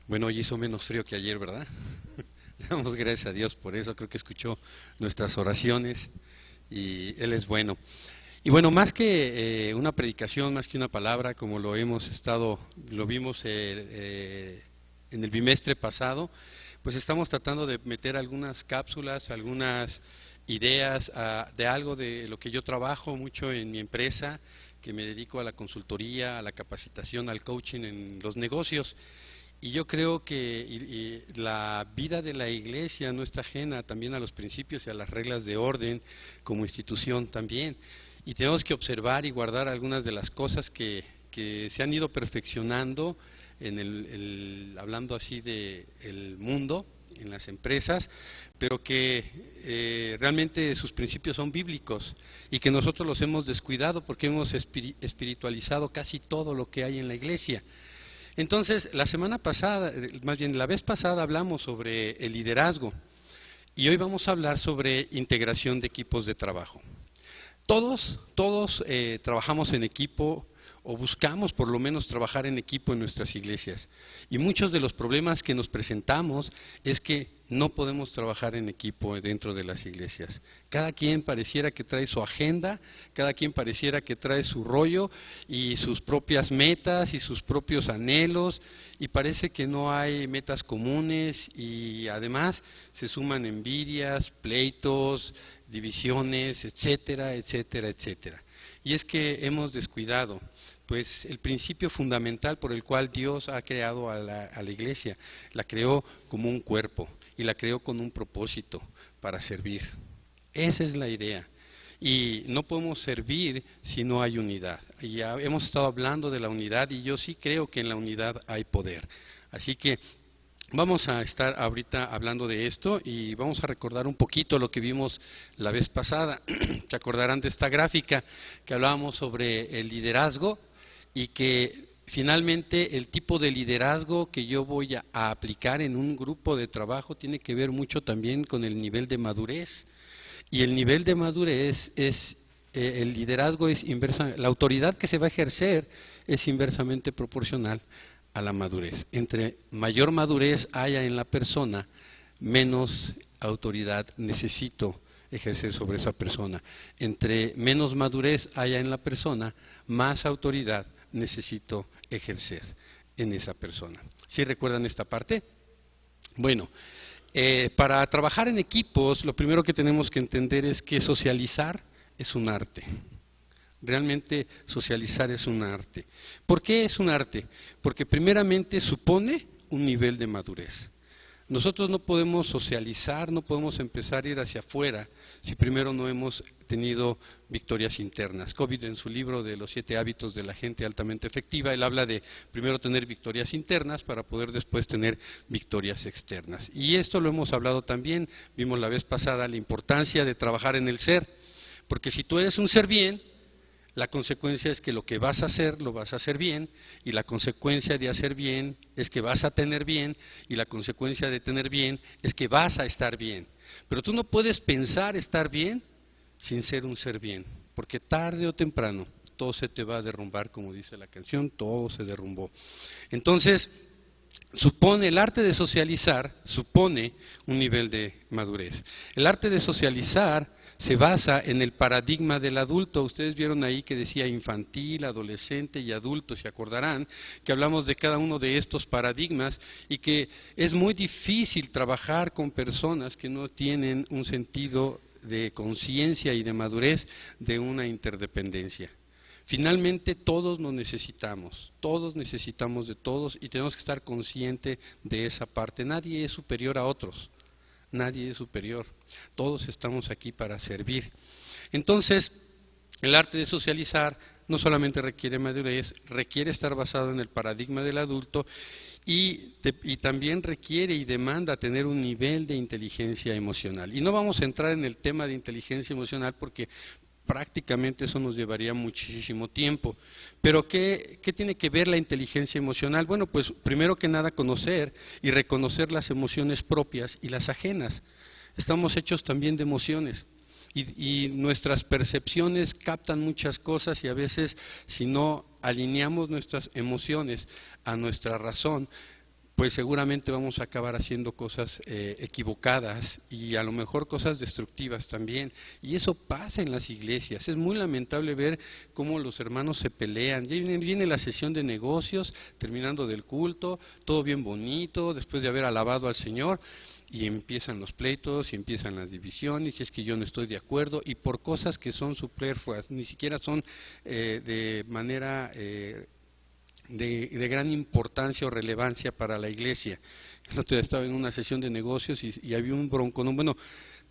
Bueno, hoy hizo menos frío que ayer, ¿verdad? Damos gracias a Dios por eso, creo que escuchó nuestras oraciones y Él es bueno. Y bueno, más que una predicación, más que una palabra, como lo vimos en el bimestre pasado, pues estamos tratando de meter algunas cápsulas, algunas ideas de algo de lo que yo trabajo mucho en mi empresa, que me dedico a la consultoría, a la capacitación, al coaching en los negocios. Y yo creo que la vida de la iglesia no está ajena también a los principios y a las reglas de orden como institución también. Y tenemos que observar y guardar algunas de las cosas que se han ido perfeccionando hablando así de el mundo, en las empresas, pero que realmente sus principios son bíblicos y que nosotros los hemos descuidado porque hemos espiritualizado casi todo lo que hay en la iglesia. Entonces, la semana pasada, más bien la vez pasada hablamos sobre el liderazgo y hoy vamos a hablar sobre integración de equipos de trabajo. Todos trabajamos en equipo o buscamos por lo menos trabajar en equipo en nuestras iglesias. Y muchos de los problemas que nos presentamos es que no podemos trabajar en equipo dentro de las iglesias. Cada quien pareciera que trae su agenda, cada quien pareciera que trae su rollo y sus propias metas y sus propios anhelos, y parece que no hay metas comunes y además se suman envidias, pleitos, divisiones, etcétera, etcétera, etcétera. Y es que hemos descuidado pues el principio fundamental por el cual Dios ha creado a la iglesia. La creó como un cuerpo y la creó con un propósito para servir. Esa es la idea. Y no podemos servir si no hay unidad. Y ya hemos estado hablando de la unidad y yo sí creo que en la unidad hay poder. Así que vamos a estar ahorita hablando de esto y vamos a recordar un poquito lo que vimos la vez pasada. Se acordarán de esta gráfica que hablábamos sobre el liderazgo y que finalmente el tipo de liderazgo que yo voy a aplicar en un grupo de trabajo tiene que ver mucho también con el nivel de madurez. Y el nivel de madurez el liderazgo es inversa, la autoridad que se va a ejercer es inversamente proporcional a la madurez. Entre mayor madurez haya en la persona, menos autoridad necesito ejercer sobre esa persona. Entre menos madurez haya en la persona, más autoridad necesito ejercer en esa persona. ¿Sí recuerdan esta parte? Bueno, para trabajar en equipos, lo primero que tenemos que entender es que socializar es un arte. Realmente socializar es un arte. ¿Por qué es un arte? Porque primeramente supone un nivel de madurez. Nosotros no podemos socializar, no podemos empezar a ir hacia afuera si primero no hemos tenido victorias internas. Covey, en su libro de los 7 hábitos de la gente altamente efectiva, él habla de primero tener victorias internas para poder después tener victorias externas. Y esto lo hemos hablado también, vimos la vez pasada la importancia de trabajar en el ser, porque si tú eres un ser bien, la consecuencia es que lo que vas a hacer, lo vas a hacer bien, y la consecuencia de hacer bien es que vas a tener bien, y la consecuencia de tener bien es que vas a estar bien. Pero tú no puedes pensar estar bien sin ser un ser bien, porque tarde o temprano todo se te va a derrumbar, como dice la canción, todo se derrumbó. Entonces, el arte de socializar supone un nivel de madurez. El arte de socializar se basa en el paradigma del adulto. Ustedes vieron ahí que decía infantil, adolescente y adulto, se acordarán que hablamos de cada uno de estos paradigmas y que es muy difícil trabajar con personas que no tienen un sentido de conciencia y de madurez de una interdependencia. Finalmente todos nos necesitamos, todos necesitamos de todos y tenemos que estar conscientes de esa parte. Nadie es superior a otros. Nadie es superior, todos estamos aquí para servir. Entonces, el arte de socializar no solamente requiere madurez, requiere estar basado en el paradigma del adulto y también requiere y demanda tener un nivel de inteligencia emocional. Y no vamos a entrar en el tema de inteligencia emocional porque prácticamente eso nos llevaría muchísimo tiempo. Pero ¿qué tiene que ver la inteligencia emocional? Bueno, pues primero que nada conocer y reconocer las emociones propias y las ajenas. Estamos hechos también de emociones y nuestras percepciones captan muchas cosas y a veces si no alineamos nuestras emociones a nuestra razón, pues seguramente vamos a acabar haciendo cosas equivocadas y a lo mejor cosas destructivas también. Y eso pasa en las iglesias. Es muy lamentable ver cómo los hermanos se pelean. Viene la sesión de negocios, terminando del culto, todo bien bonito, después de haber alabado al Señor, y empiezan los pleitos y empiezan las divisiones, y es que yo no estoy de acuerdo, y por cosas que son superfluas, ni siquiera son de manera de gran importancia o relevancia para la iglesia. El otro día estaba en una sesión de negocios y había un bronco, bueno,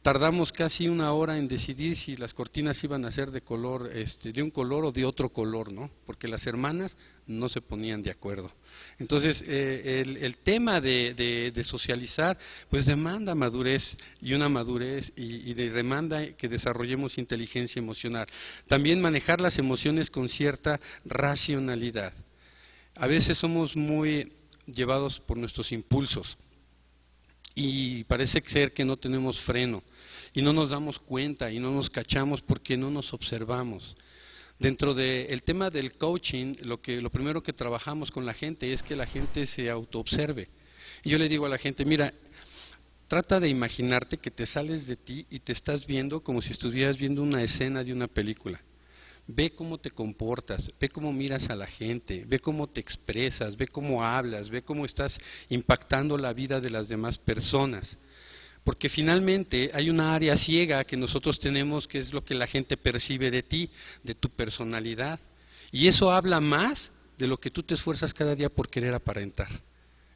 tardamos casi una hora en decidir si las cortinas iban a ser de color, de un color o de otro color, ¿no? Porque las hermanas no se ponían de acuerdo. Entonces, el tema de socializar, pues demanda madurez y una madurez y demanda que desarrollemos inteligencia emocional. También manejar las emociones con cierta racionalidad. A veces somos muy llevados por nuestros impulsos y parece ser que no tenemos freno y no nos damos cuenta y no nos cachamos porque no nos observamos. Dentro del tema del coaching, lo primero que trabajamos con la gente es que la gente se autoobserve. Y yo le digo a la gente, mira, trata de imaginarte que te sales de ti y te estás viendo como si estuvieras viendo una escena de una película. Ve cómo te comportas, ve cómo miras a la gente, ve cómo te expresas, ve cómo hablas, ve cómo estás impactando la vida de las demás personas. Porque finalmente hay una área ciega que nosotros tenemos, que es lo que la gente percibe de ti, de tu personalidad. Y eso habla más de lo que tú te esfuerzas cada día por querer aparentar.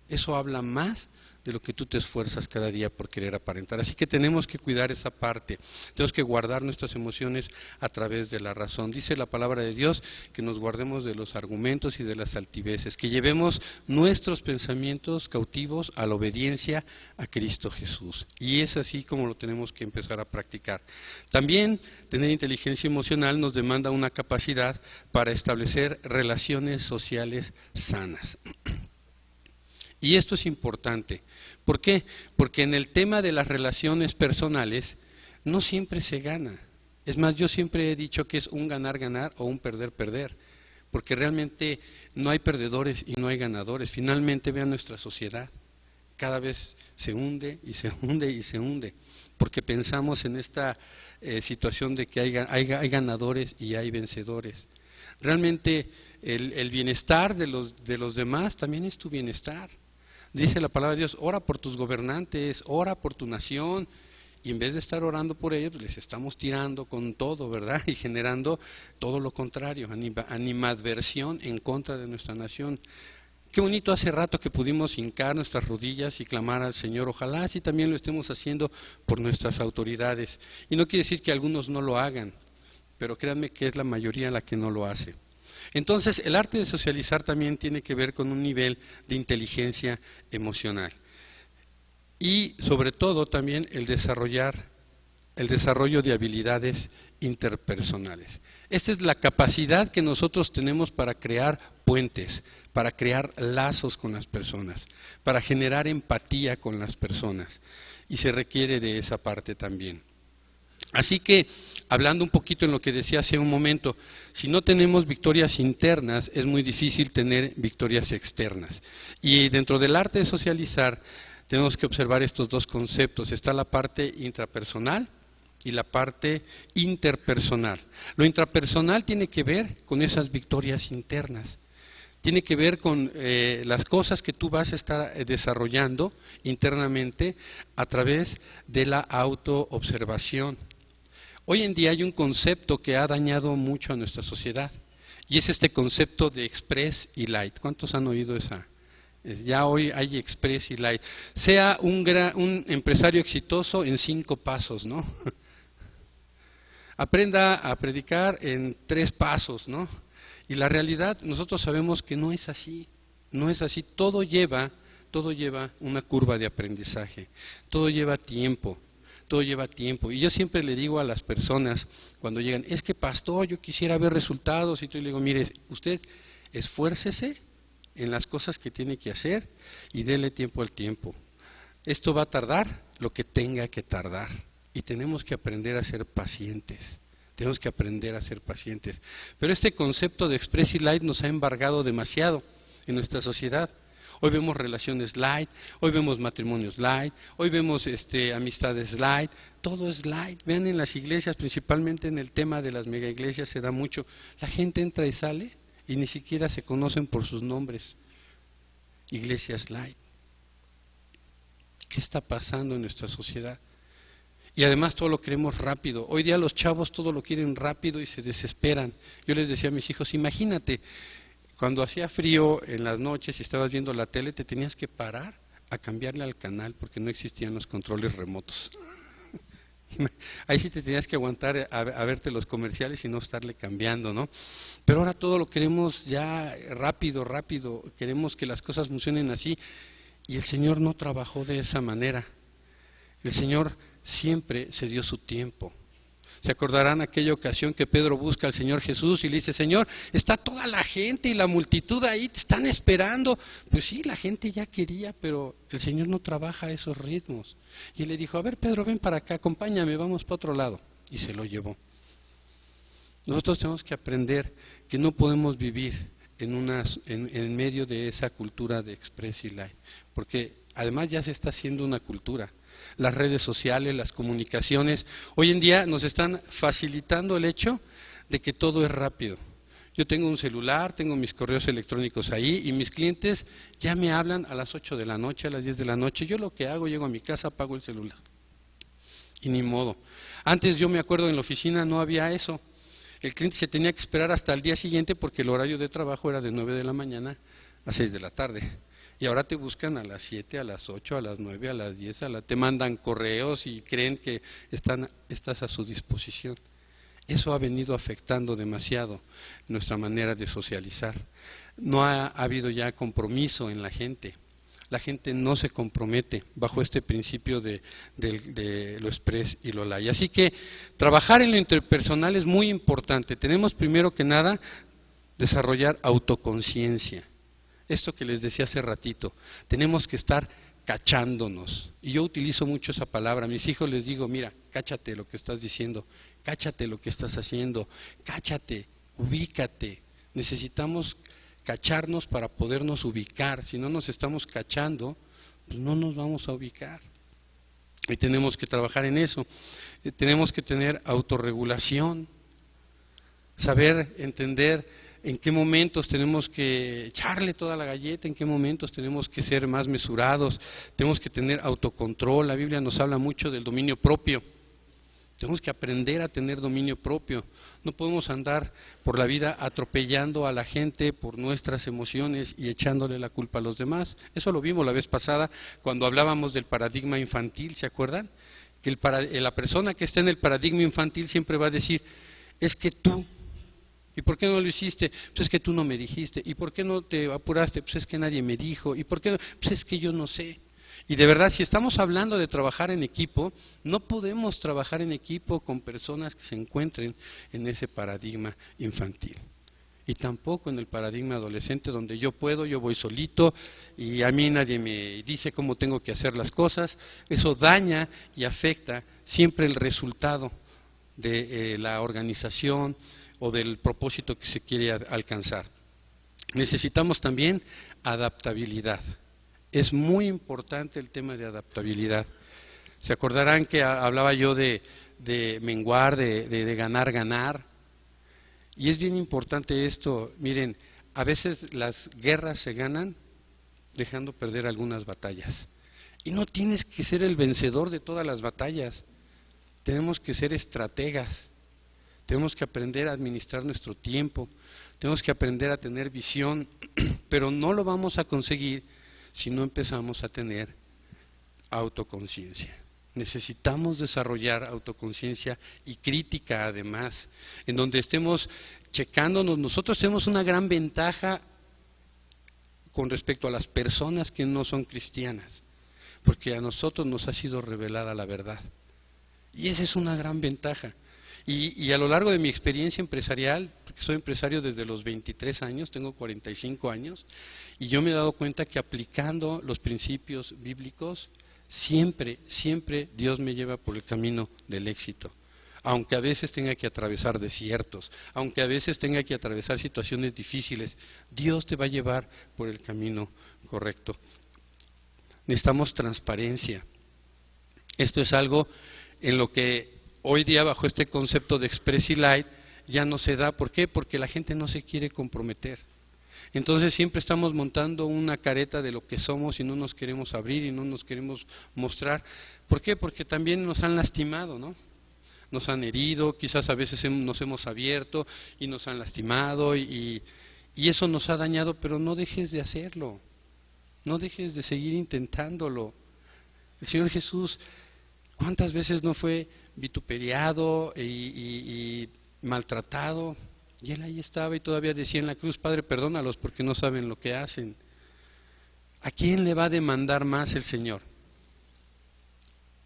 Eso habla más de lo que tú te esfuerzas cada día por querer aparentar. Así que tenemos que cuidar esa parte, tenemos que guardar nuestras emociones a través de la razón. Dice la palabra de Dios que nos guardemos de los argumentos y de las altiveces, que llevemos nuestros pensamientos cautivos a la obediencia a Cristo Jesús. Y es así como lo tenemos que empezar a practicar. También tener inteligencia emocional nos demanda una capacidad para establecer relaciones sociales sanas. Y esto es importante. ¿Por qué? Porque en el tema de las relaciones personales no siempre se gana. Es más, yo siempre he dicho que es un ganar-ganar o un perder-perder. Porque realmente no hay perdedores y no hay ganadores. Finalmente vean nuestra sociedad. Cada vez se hunde y se hunde y se hunde. Porque pensamos en esta situación de que hay ganadores y hay vencedores. Realmente el bienestar de los demás también es tu bienestar. Dice la palabra de Dios, ora por tus gobernantes, ora por tu nación, y en vez de estar orando por ellos, les estamos tirando con todo, ¿verdad? Y generando todo lo contrario, animadversión en contra de nuestra nación. Qué bonito hace rato que pudimos hincar nuestras rodillas y clamar al Señor, ojalá así también lo estemos haciendo por nuestras autoridades. Y no quiere decir que algunos no lo hagan, pero créanme que es la mayoría la que no lo hace. Entonces, el arte de socializar también tiene que ver con un nivel de inteligencia emocional. Y sobre todo también el desarrollo de habilidades interpersonales. Esta es la capacidad que nosotros tenemos para crear puentes, para crear lazos con las personas, para generar empatía con las personas. Y se requiere de esa parte también. Así que, hablando un poquito en lo que decía hace un momento, si no tenemos victorias internas, es muy difícil tener victorias externas. Y dentro del arte de socializar, tenemos que observar estos dos conceptos. Está la parte intrapersonal y la parte interpersonal. Lo intrapersonal tiene que ver con esas victorias internas. Tiene que ver con las cosas que tú vas a estar desarrollando internamente a través de la autoobservación. Hoy en día hay un concepto que ha dañado mucho a nuestra sociedad y es este concepto de Express y Light. ¿Cuántos han oído esa? Ya hoy hay Express y Light. Sea un empresario exitoso en 5 pasos, ¿no? Aprenda a predicar en 3 pasos, ¿no? Y la realidad, nosotros sabemos que no es así, no es así. Todo lleva una curva de aprendizaje, todo lleva tiempo. Todo lleva tiempo. Y yo siempre le digo a las personas cuando llegan, es que pastor, yo quisiera ver resultados. Y yo le digo, mire, usted esfuércese en las cosas que tiene que hacer y dele tiempo al tiempo. Esto va a tardar lo que tenga que tardar. Y tenemos que aprender a ser pacientes. Tenemos que aprender a ser pacientes. Pero este concepto de Express y Light nos ha embargado demasiado en nuestra sociedad. Hoy vemos relaciones light, hoy vemos matrimonios light, hoy vemos amistades light, todo es light. Vean en las iglesias, principalmente en el tema de las mega iglesias se da mucho. La gente entra y sale y ni siquiera se conocen por sus nombres. Iglesias light. ¿Qué está pasando en nuestra sociedad? Y además todo lo queremos rápido. Hoy día los chavos todo lo quieren rápido y se desesperan. Yo les decía a mis hijos, imagínate, cuando hacía frío en las noches y estabas viendo la tele, te tenías que parar a cambiarle al canal porque no existían los controles remotos. Ahí sí te tenías que aguantar a verte los comerciales y no estarle cambiando, ¿no? Pero ahora todo lo queremos ya rápido, rápido. Queremos que las cosas funcionen así. Y el Señor no trabajó de esa manera. El Señor siempre se dio su tiempo. Se acordarán aquella ocasión que Pedro busca al Señor Jesús y le dice, Señor, está toda la gente y la multitud ahí, te están esperando. Pues sí, la gente ya quería, pero el Señor no trabaja a esos ritmos. Y él le dijo, a ver Pedro, ven para acá, acompáñame, vamos para otro lado. Y se lo llevó. Nosotros tenemos que aprender que no podemos vivir en medio de esa cultura de express y light, porque además ya se está haciendo una cultura. Las redes sociales, las comunicaciones, hoy en día nos están facilitando el hecho de que todo es rápido. Yo tengo un celular, tengo mis correos electrónicos ahí y mis clientes ya me hablan a las 8 de la noche, a las 10 de la noche. Yo lo que hago, llego a mi casa, apago el celular. Y ni modo. Antes yo me acuerdo en la oficina no había eso. El cliente se tenía que esperar hasta el día siguiente porque el horario de trabajo era de 9 de la mañana a 6 de la tarde. Y ahora te buscan a las 7, a las 8, a las 9, a las 10, te mandan correos y creen que estás a su disposición. Eso ha venido afectando demasiado nuestra manera de socializar. No ha habido ya compromiso en la gente. La gente no se compromete bajo este principio de lo express y lo light. Así que trabajar en lo interpersonal es muy importante. Tenemos primero que nada desarrollar autoconciencia. Esto que les decía hace ratito, tenemos que estar cachándonos. Y yo utilizo mucho esa palabra. A mis hijos les digo, mira, cáchate lo que estás diciendo, cáchate lo que estás haciendo, cáchate, ubícate. Necesitamos cacharnos para podernos ubicar. Si no nos estamos cachando, pues no nos vamos a ubicar. Y tenemos que trabajar en eso. Tenemos que tener autorregulación, saber entender en qué momentos tenemos que echarle toda la galleta, en qué momentos tenemos que ser más mesurados, tenemos que tener autocontrol. La Biblia nos habla mucho del dominio propio. Tenemos que aprender a tener dominio propio. No podemos andar por la vida atropellando a la gente por nuestras emociones y echándole la culpa a los demás. Eso lo vimos la vez pasada cuando hablábamos del paradigma infantil, ¿se acuerdan? Que la persona que está en el paradigma infantil siempre va a decir, es que tú. ¿Y por qué no lo hiciste? Pues es que tú no me dijiste. ¿Y por qué no te apuraste? Pues es que nadie me dijo. ¿Y por qué no? Pues es que yo no sé. Y de verdad, si estamos hablando de trabajar en equipo, no podemos trabajar en equipo con personas que se encuentren en ese paradigma infantil. Y tampoco en el paradigma adolescente donde yo puedo, yo voy solito y a mí nadie me dice cómo tengo que hacer las cosas. Eso daña y afecta siempre el resultado de la organización o del propósito que se quiere alcanzar. Necesitamos también adaptabilidad. Es muy importante el tema de adaptabilidad. Se acordarán que hablaba yo de menguar, de ganar. Y es bien importante esto. Miren, a veces las guerras se ganan dejando perder algunas batallas. Y no tienes que ser el vencedor de todas las batallas. Tenemos que ser estrategas. Tenemos que aprender a administrar nuestro tiempo, tenemos que aprender a tener visión, pero no lo vamos a conseguir si no empezamos a tener autoconciencia. Necesitamos desarrollar autoconciencia y crítica además, en donde estemos checándonos. Nosotros tenemos una gran ventaja con respecto a las personas que no son cristianas, porque a nosotros nos ha sido revelada la verdad. Y esa es una gran ventaja. Y a lo largo de mi experiencia empresarial, porque soy empresario desde los 23 años, tengo 45 años, y yo me he dado cuenta que aplicando los principios bíblicos, siempre Dios me lleva por el camino del éxito. aunque a veces tenga que atravesar desiertos, aunque a veces tenga que atravesar situaciones difíciles, Dios te va a llevar por el camino correcto. Necesitamos transparencia. Esto es algo en lo que hoy día, bajo este concepto de Express y Light, ya no se da. ¿Por qué? Porque la gente no se quiere comprometer. Entonces siempre estamos montando una careta de lo que somos y no nos queremos abrir y no nos queremos mostrar. ¿Por qué? Porque también nos han lastimado, ¿no? Nos han herido, quizás a veces nos hemos abierto y nos han lastimado y eso nos ha dañado, pero no dejes de hacerlo, no dejes de seguir intentándolo. El Señor Jesús, ¿cuántas veces no fue vituperiado y maltratado? Y Él ahí estaba y todavía decía en la cruz: Padre, perdónalos porque no saben lo que hacen. ¿A quién le va a demandar más el Señor?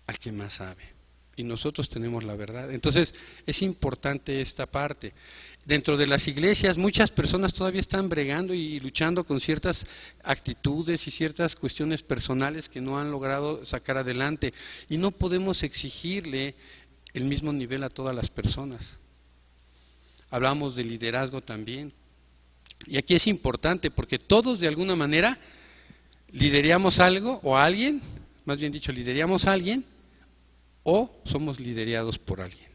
Al que más sabe. Y nosotros tenemos la verdad. Entonces es importante esta parte. Dentro de las iglesias muchas personas todavía están bregando y luchando con ciertas actitudes y ciertas cuestiones personales que no han logrado sacar adelante. Y no podemos exigirle el mismo nivel a todas las personas. Hablamos de liderazgo también. Y aquí es importante porque todos de alguna manera lideramos algo o a alguien, más bien dicho, lideramos a alguien o somos liderados por alguien.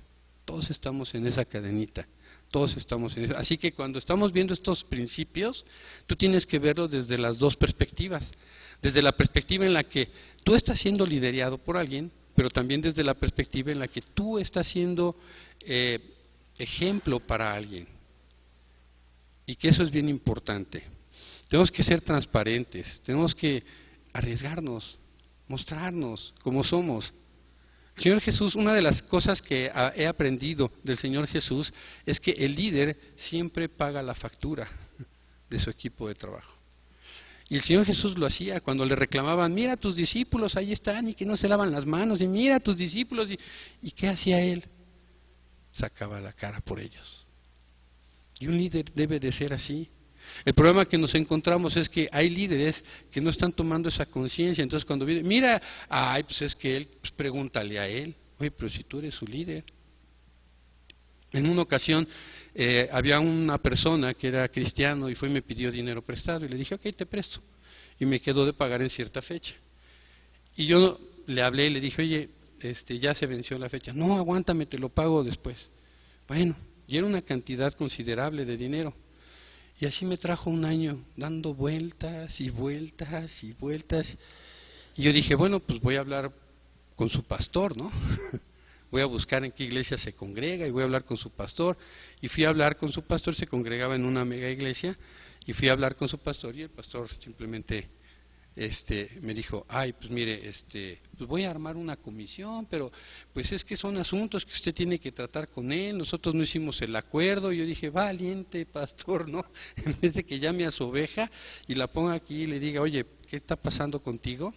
Todos estamos en esa cadenita, todos estamos en eso. Así que cuando estamos viendo estos principios, tú tienes que verlo desde las dos perspectivas. Desde la perspectiva en la que tú estás siendo liderado por alguien, pero también desde la perspectiva en la que tú estás siendo ejemplo para alguien. Y que eso es bien importante. Tenemos que ser transparentes, tenemos que arriesgarnos, mostrarnos como somos. El Señor Jesús, una de las cosas que he aprendido del Señor Jesús es que el líder siempre paga la factura de su equipo de trabajo. Y el Señor Jesús lo hacía cuando le reclamaban: mira, tus discípulos ahí están y que no se lavan las manos, y mira tus discípulos. ¿Y qué hacía Él? Sacaba la cara por ellos. Y un líder debe de ser así. El problema que nos encontramos es que hay líderes que no están tomando esa conciencia. Entonces cuando viene, mira, ay, pues es que él, pues pregúntale a él. Oye, pero si tú eres su líder. En una ocasión había una persona que era cristiano y fue y me pidió dinero prestado y le dije: ok, te presto. Y me quedó de pagar en cierta fecha. Y yo le hablé y le dije: oye, ya se venció la fecha. No, aguántame, te lo pago después. Bueno, y era una cantidad considerable de dinero. Y así me trajo un año, dando vueltas y vueltas y vueltas. Y yo dije: bueno, pues voy a hablar con su pastor, ¿no? Voy a buscar en qué iglesia se congrega y voy a hablar con su pastor. Y fui a hablar con su pastor, se congregaba en una mega iglesia, y fui a hablar con su pastor y el pastor simplemente me dijo: ay, pues mire, pues voy a armar una comisión, pero pues es que son asuntos que usted tiene que tratar con él, nosotros no hicimos el acuerdo. Y yo dije: valiente pastor, ¿no? En vez de que llame a su oveja y la ponga aquí y le diga: oye, ¿qué está pasando contigo?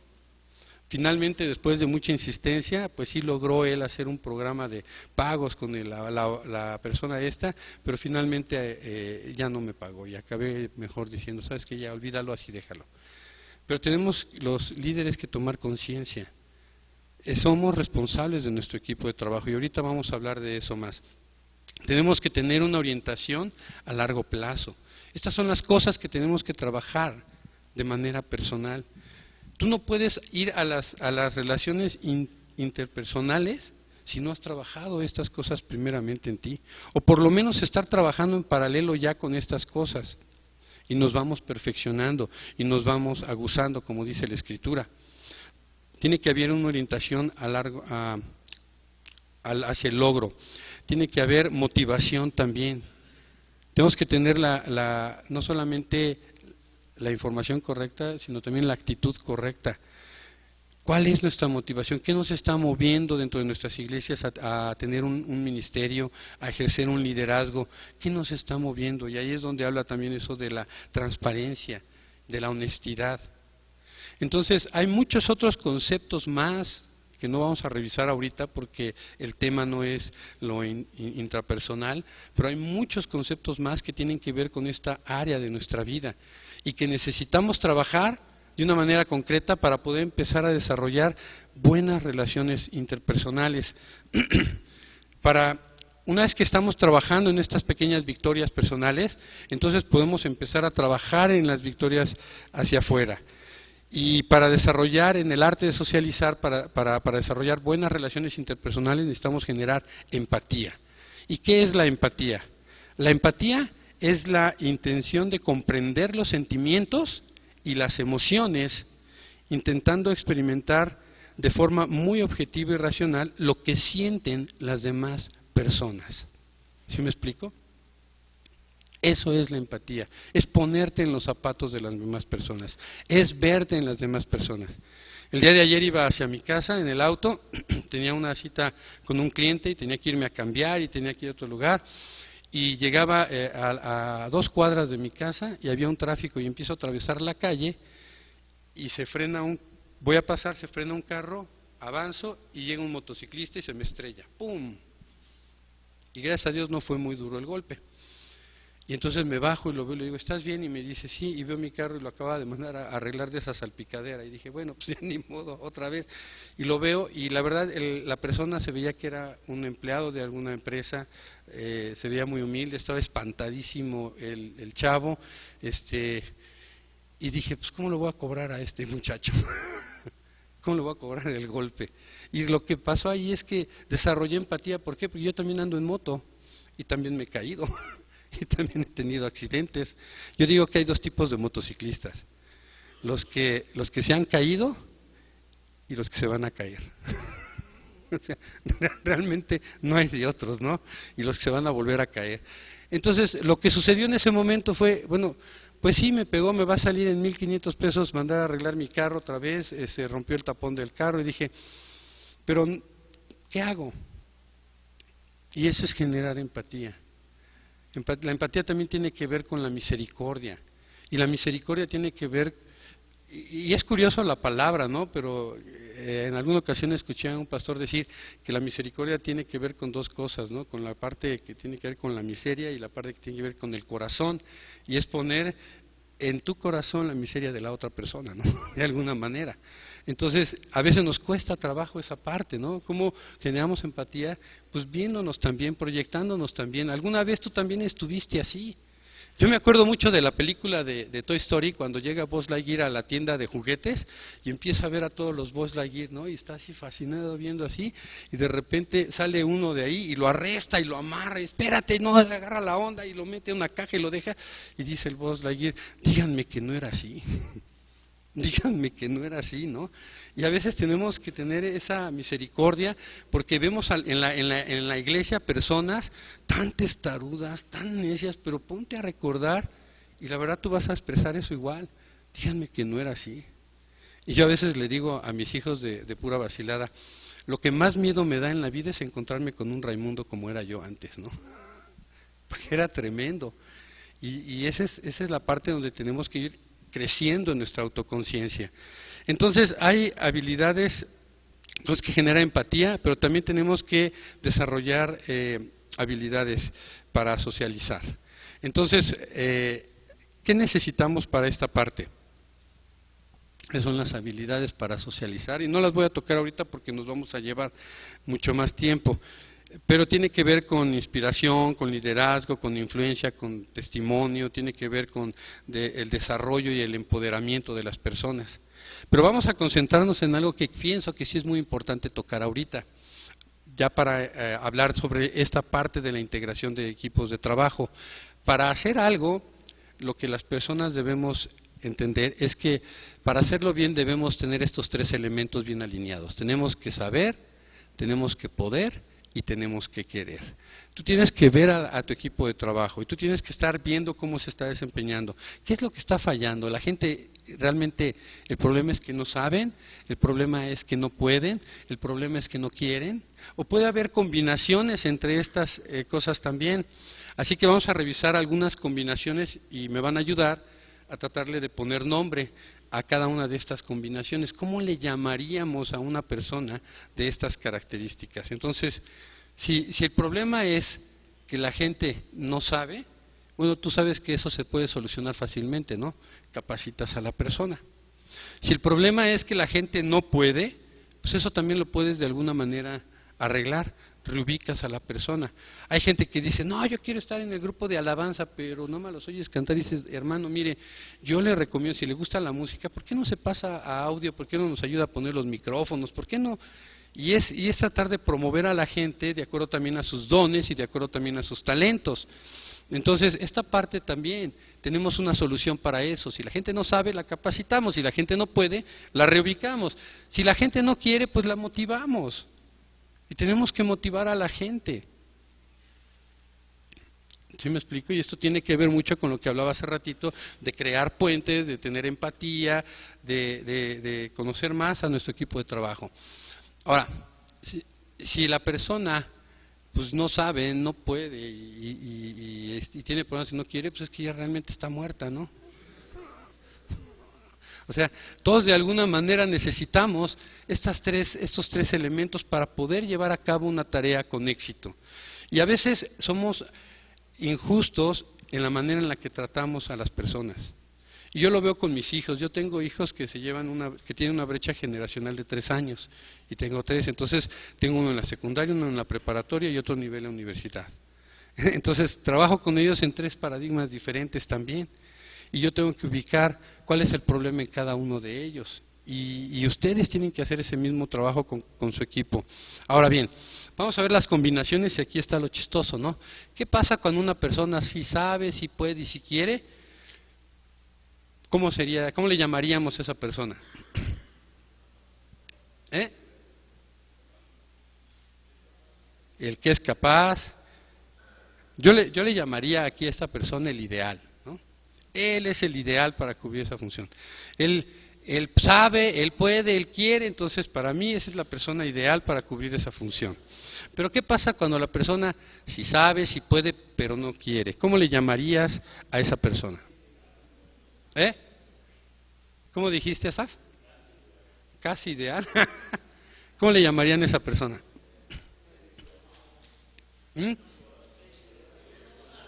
Finalmente, después de mucha insistencia, pues sí logró él hacer un programa de pagos con la persona esta, pero finalmente ya no me pagó y acabé mejor diciendo: sabes que ya olvídalo, así déjalo. Pero tenemos los líderes que tomar conciencia. Somos responsables de nuestro equipo de trabajo y ahorita vamos a hablar de eso más. Tenemos que tener una orientación a largo plazo. Estas son las cosas que tenemos que trabajar de manera personal. Tú no puedes ir a las relaciones interpersonales si no has trabajado estas cosas primeramente en ti, o por lo menos estar trabajando en paralelo ya con estas cosas. Y nos vamos perfeccionando y nos vamos aguzando, como dice la Escritura. Tiene que haber una orientación hacia el logro. Tiene que haber motivación también. Tenemos que tener no solamente la información correcta, sino también la actitud correcta. ¿Cuál es nuestra motivación? ¿Qué nos está moviendo dentro de nuestras iglesias a tener un ministerio, a ejercer un liderazgo? ¿Qué nos está moviendo? Y ahí es donde habla también eso de la transparencia, de la honestidad. Entonces, hay muchos otros conceptos más que no vamos a revisar ahorita porque el tema no es lo intrapersonal, pero hay muchos conceptos más que tienen que ver con esta área de nuestra vida y que necesitamos trabajar de una manera concreta para poder empezar a desarrollar buenas relaciones interpersonales. Para una vez que estamos trabajando en estas pequeñas victorias personales, entonces podemos empezar a trabajar en las victorias hacia afuera. Y para desarrollar en el arte de socializar, para desarrollar buenas relaciones interpersonales, necesitamos generar empatía. ¿Y qué es la empatía? La empatía es la intención de comprender los sentimientos y las emociones, intentando experimentar de forma muy objetiva y racional lo que sienten las demás personas. ¿Sí me explico? Eso es la empatía, es ponerte en los zapatos de las demás personas, es verte en las demás personas. El día de ayer iba hacia mi casa en el auto, tenía una cita con un cliente y tenía que irme a cambiar y tenía que ir a otro lugar, y llegaba a 2 cuadras de mi casa y había un tráfico y empiezo a atravesar la calle y se frena voy a pasar, se frena un carro, avanzo y llega un motociclista y se me estrella, ¡pum! Y gracias a Dios no fue muy duro el golpe. Y entonces me bajo y lo veo y le digo, ¿estás bien? Y me dice, sí, y veo mi carro y lo acaba de mandar a arreglar de esa salpicadera. Y dije, bueno, pues ya ni modo, otra vez. Y lo veo y la verdad, la persona se veía que era un empleado de alguna empresa, se veía muy humilde, estaba espantadísimo el chavo, y dije, pues ¿cómo le voy a cobrar a este muchacho? ¿Cómo le voy a cobrar el golpe? Y lo que pasó ahí es que desarrollé empatía, ¿por qué? Porque yo también ando en moto y también me he caído. Y también he tenido accidentes. Yo digo que hay 2 tipos de motociclistas, los que se han caído y los que se van a caer. O sea, realmente no hay de otros, ¿no? Y los que se van a volver a caer. Entonces, lo que sucedió en ese momento fue, bueno, pues sí, me pegó, me va a salir en 1,500 pesos mandar a arreglar mi carro otra vez, se rompió el tapón del carro y dije, pero ¿qué hago? Y eso es generar empatía. La empatía también tiene que ver con la misericordia, y la misericordia tiene que ver, y es curioso la palabra, ¿no? Pero en alguna ocasión escuché a un pastor decir que la misericordia tiene que ver con 2 cosas, ¿no? Con la parte que tiene que ver con la miseria y la parte que tiene que ver con el corazón, y es poner en tu corazón la miseria de la otra persona, ¿no? De alguna manera. Entonces, a veces nos cuesta trabajo esa parte, ¿no? ¿Cómo generamos empatía? Pues viéndonos también, proyectándonos también. ¿Alguna vez tú también estuviste así? Yo me acuerdo mucho de la película de Toy Story, cuando llega Buzz Lightyear a la tienda de juguetes y empieza a ver a todos los Buzz Lightyear, ¿no? Y está así fascinado viendo así, y de repente sale uno de ahí y lo arresta y lo amarra, y espérate, no, le agarra la onda y lo mete en una caja y lo deja, y dice el Buzz Lightyear, díganme que no era así. Díganme que no era así, ¿no? Y a veces tenemos que tener esa misericordia porque vemos en la iglesia personas tan testarudas, tan necias, pero ponte a recordar y la verdad tú vas a expresar eso igual. Díganme que no era así. Y yo a veces le digo a mis hijos de pura vacilada, lo que más miedo me da en la vida es encontrarme con un Raimundo como era yo antes, ¿no? Porque era tremendo. Y esa es la parte donde tenemos que ir creciendo en nuestra autoconciencia. Entonces hay habilidades que generan empatía, pero también tenemos que desarrollar habilidades para socializar. Entonces, ¿qué necesitamos para esta parte? ¿Qué son las habilidades para socializar? Y no las voy a tocar ahorita porque nos vamos a llevar mucho más tiempo. Pero tiene que ver con inspiración, con liderazgo, con influencia, con testimonio, tiene que ver con el desarrollo y el empoderamiento de las personas. Pero vamos a concentrarnos en algo que pienso que sí es muy importante tocar ahorita, ya para hablar sobre esta parte de la integración de equipos de trabajo. Para hacer algo, lo que las personas debemos entender es que para hacerlo bien debemos tener estos 3 elementos bien alineados. Tenemos que saber, tenemos que poder y tenemos que querer. Tú tienes que ver a tu equipo de trabajo y tú tienes que estar viendo cómo se está desempeñando. ¿Qué es lo que está fallando? La gente realmente, el problema es que no saben, el problema es que no pueden, el problema es que no quieren, o puede haber combinaciones entre estas cosas también. Así que vamos a revisar algunas combinaciones y me van a ayudar a tratarle de poner nombre a cada una de estas combinaciones. ¿Cómo le llamaríamos a una persona de estas características? Entonces, si el problema es que la gente no sabe, bueno, tú sabes que eso se puede solucionar fácilmente, ¿no? Capacitas a la persona. Si el problema es que la gente no puede, pues eso también lo puedes de alguna manera arreglar. reubicas a la persona. Hay gente que dice, no, yo quiero estar en el grupo de alabanza, pero no me los oyes cantar y dices, hermano, mire, yo le recomiendo, si le gusta la música, ¿por qué no se pasa a audio? ¿Por qué no nos ayuda a poner los micrófonos? ¿Por qué no? Y es tratar de promover a la gente de acuerdo también a sus dones y de acuerdo también a sus talentos. Entonces, esta parte también, tenemos una solución para eso. Si la gente no sabe, la capacitamos. Si la gente no puede, la reubicamos. Si la gente no quiere, pues la motivamos. Y tenemos que motivar a la gente. ¿Sí me explico? Y esto tiene que ver mucho con lo que hablaba hace ratito, de crear puentes, de tener empatía, de conocer más a nuestro equipo de trabajo. Ahora, si la persona pues no sabe, no puede y tiene problemas y no quiere, pues es que ya realmente está muerta, ¿no? O sea, todos de alguna manera necesitamos estos tres elementos para poder llevar a cabo una tarea con éxito. Y a veces somos injustos en la manera en la que tratamos a las personas. Y yo lo veo con mis hijos. Yo tengo hijos que que tienen una brecha generacional de 3 años y tengo 3. Entonces tengo uno en la secundaria, uno en la preparatoria y otro nivel en la universidad. Entonces trabajo con ellos en 3 paradigmas diferentes también. Y yo tengo que ubicar cuál es el problema en cada uno de ellos. Y ustedes tienen que hacer ese mismo trabajo con su equipo. Ahora bien, vamos a ver las combinaciones y aquí está lo chistoso, ¿no? ¿Qué pasa cuando una persona sí sabe, sí puede y sí quiere? ¿Cómo le llamaríamos a esa persona? El que es capaz. Yo le llamaría aquí a esta persona el ideal, ¿no? Él es el ideal para cubrir esa función. Él sabe, él puede, él quiere, entonces para mí esa es la persona ideal para cubrir esa función. Pero ¿qué pasa cuando la persona sí sabe, sí puede, pero no quiere? ¿Cómo le llamarías a esa persona? ¿Cómo dijiste, Asaf? Casi ideal. ¿Cómo le llamarían a esa persona?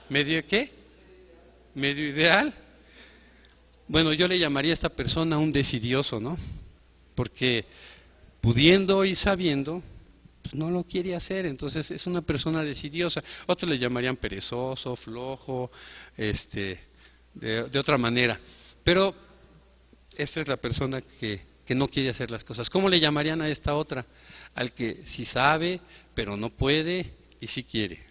¿Medio qué? ¿Medio ideal? Bueno, yo le llamaría a esta persona un decidioso, ¿no? Porque pudiendo y sabiendo, pues no lo quiere hacer, entonces es una persona decidiosa. Otros le llamarían perezoso, flojo, de otra manera. Pero esta es la persona que no quiere hacer las cosas. ¿Cómo le llamarían a esta otra? Al que sí sabe, pero no puede y sí quiere.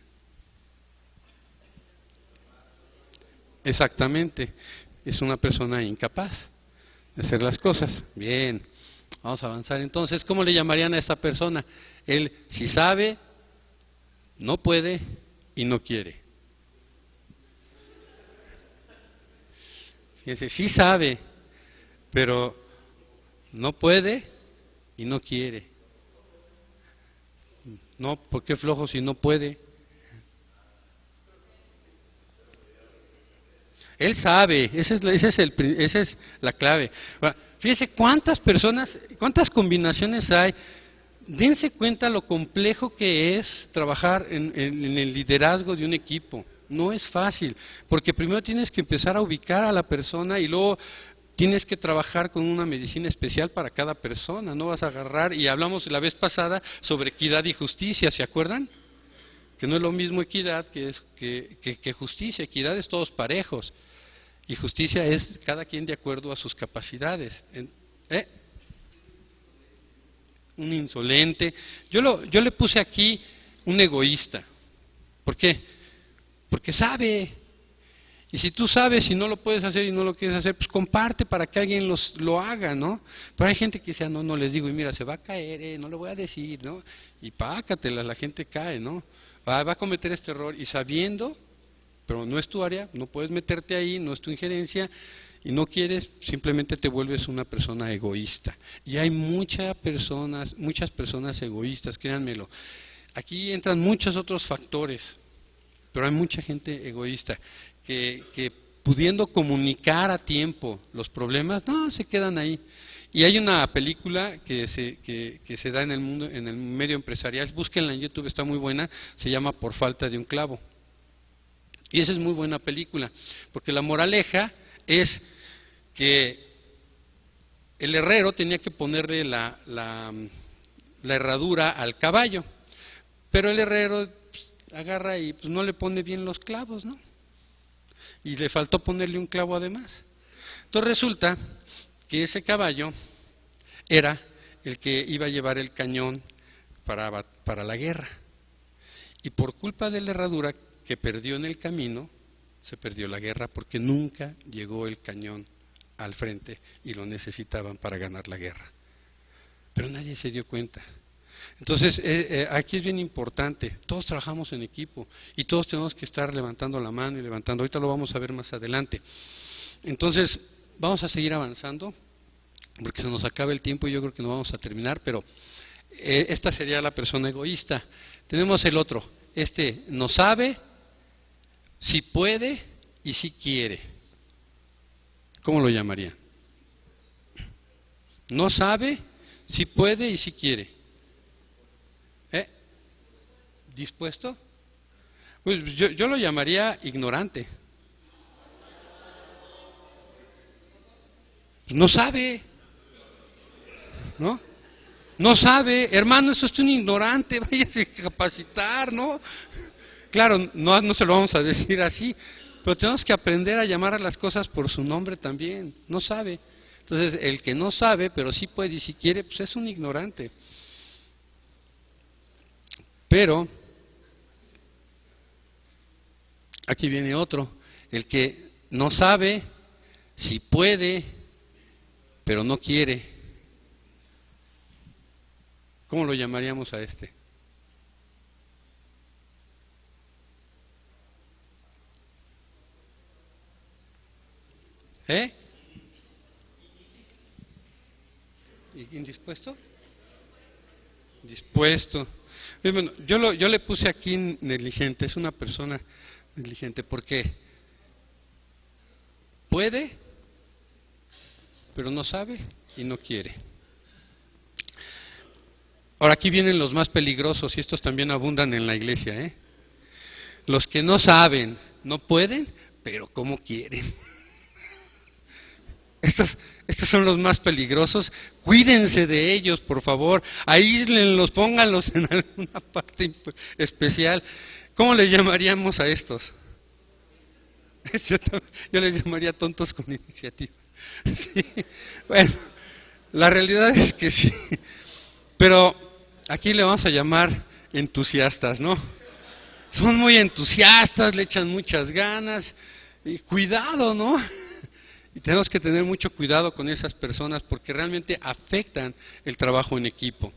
Exactamente, es una persona incapaz de hacer las cosas. Bien, vamos a avanzar entonces. ¿Cómo le llamarían a esta persona? Él sí sabe, no puede y no quiere. Fíjense, sí sabe, pero no puede y no quiere. No, ¿por qué flojo si no puede? Él sabe, esa es la clave. Ahora, fíjense cuántas personas, cuántas combinaciones hay. Dense cuenta lo complejo que es trabajar en el liderazgo de un equipo. No es fácil, porque primero tienes que empezar a ubicar a la persona y luego tienes que trabajar con una medicina especial para cada persona. No vas a agarrar, y hablamos la vez pasada sobre equidad y justicia, ¿se acuerdan? Que no es lo mismo equidad que justicia. Equidad es todos parejos y justicia es cada quien de acuerdo a sus capacidades. Un insolente. Yo le puse aquí un egoísta. ¿Por qué? Porque sabe. Y si tú sabes y no lo puedes hacer y no lo quieres hacer, pues comparte para que alguien lo haga, ¿no? Pero hay gente que dice, no les digo, y mira, se va a caer, no le voy a decir, ¿no? Y pácatela, la gente cae, ¿no? Va a cometer este error y sabiendo, pero no es tu área, no puedes meterte ahí, no es tu injerencia, y no quieres, simplemente te vuelves una persona egoísta. Y hay muchas personas egoístas, créanmelo. Aquí entran muchos otros factores, pero hay mucha gente egoísta que pudiendo comunicar a tiempo los problemas, no, se quedan ahí. Y hay una película que se da en el mundo, en el medio empresarial, búsquenla en YouTube, está muy buena, se llama Por falta de un clavo. Y esa es muy buena película, porque la moraleja es que el herrero tenía que ponerle la herradura al caballo, Pero el herrero pues, agarra y pues, no le pone bien los clavos, ¿no? Y le faltó ponerle un clavo además. Entonces resulta que ese caballo era el que iba a llevar el cañón para la guerra. Y por culpa de la herradura que perdió en el camino, se perdió la guerra porque nunca llegó el cañón al frente y lo necesitaban para ganar la guerra. Pero nadie se dio cuenta. Entonces, aquí es bien importante, todos trabajamos en equipo y todos tenemos que estar levantando la mano y levantando, ahorita lo vamos a ver más adelante. Entonces, vamos a seguir avanzando, porque se nos acaba el tiempo y yo creo que no vamos a terminar, pero esta sería la persona egoísta. Tenemos el otro, no sabe, si puede y si quiere. ¿Cómo lo llamaría? No sabe, si puede y si quiere. ¿Dispuesto? Pues yo lo llamaría ignorante. No sabe, ¿no? No sabe, hermano, eso es un ignorante, váyase a capacitar, ¿no? Claro, no se lo vamos a decir así, pero tenemos que aprender a llamar a las cosas por su nombre también. No sabe. Entonces, el que no sabe, pero sí puede y si quiere, pues es un ignorante. Pero aquí viene otro, el que no sabe, si puede, pero no quiere. ¿Cómo lo llamaríamos a este? ¿Indispuesto? Dispuesto. Bueno, yo le puse aquí negligente, es una persona negligente, porque puede, pero no sabe y no quiere. Ahora aquí vienen los más peligrosos y estos también abundan en la iglesia, ¿eh? Los que no saben, no pueden, pero ¿cómo quieren? Estos son los más peligrosos. Cuídense de ellos, por favor. Aíslenlos, pónganlos en alguna parte especial. ¿Cómo le llamaríamos a estos? Yo les llamaría tontos con iniciativa. Sí. Bueno, la realidad es que sí. Pero aquí le vamos a llamar entusiastas, ¿no? Son muy entusiastas, le echan muchas ganas. Y cuidado, ¿no? Y tenemos que tener mucho cuidado con esas personas porque realmente afectan el trabajo en equipo.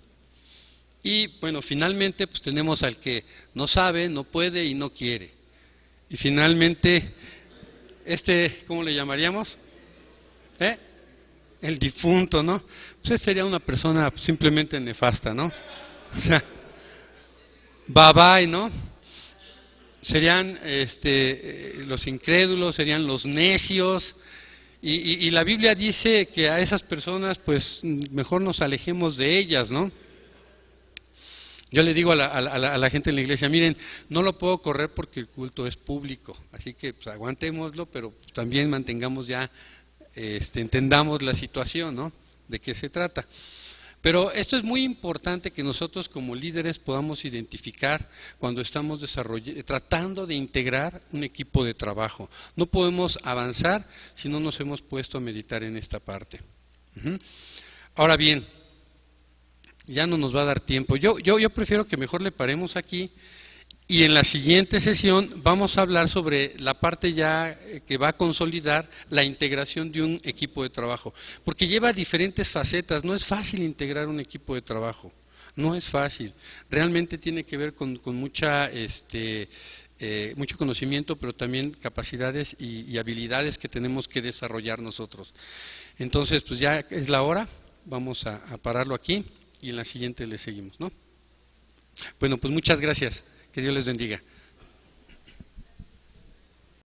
Y bueno, finalmente pues tenemos al que no sabe, no puede y no quiere. Y finalmente, ¿cómo le llamaríamos? El difunto, ¿no? Pues sería una persona simplemente nefasta, ¿no? O sea, bye bye, ¿no? Serían los incrédulos, serían los necios. Y la Biblia dice que a esas personas, pues, mejor nos alejemos de ellas, ¿no? Yo le digo a la gente en la iglesia, miren, no lo puedo correr porque el culto es público, así que pues, aguantémoslo, pero también mantengamos ya, entendamos la situación, ¿no? De qué se trata. Pero esto es muy importante que nosotros como líderes podamos identificar cuando estamos tratando de integrar un equipo de trabajo. No podemos avanzar si no nos hemos puesto a meditar en esta parte. Ahora bien, ya no nos va a dar tiempo. Yo prefiero que mejor le paremos aquí y en la siguiente sesión vamos a hablar sobre la parte ya que va a consolidar la integración de un equipo de trabajo, porque lleva diferentes facetas, no es fácil integrar un equipo de trabajo, no es fácil, realmente tiene que ver con mucho conocimiento, pero también capacidades y habilidades que tenemos que desarrollar nosotros. Entonces, pues ya es la hora, vamos a pararlo aquí y en la siguiente le seguimos, ¿no? Bueno, pues muchas gracias. Que Dios les bendiga.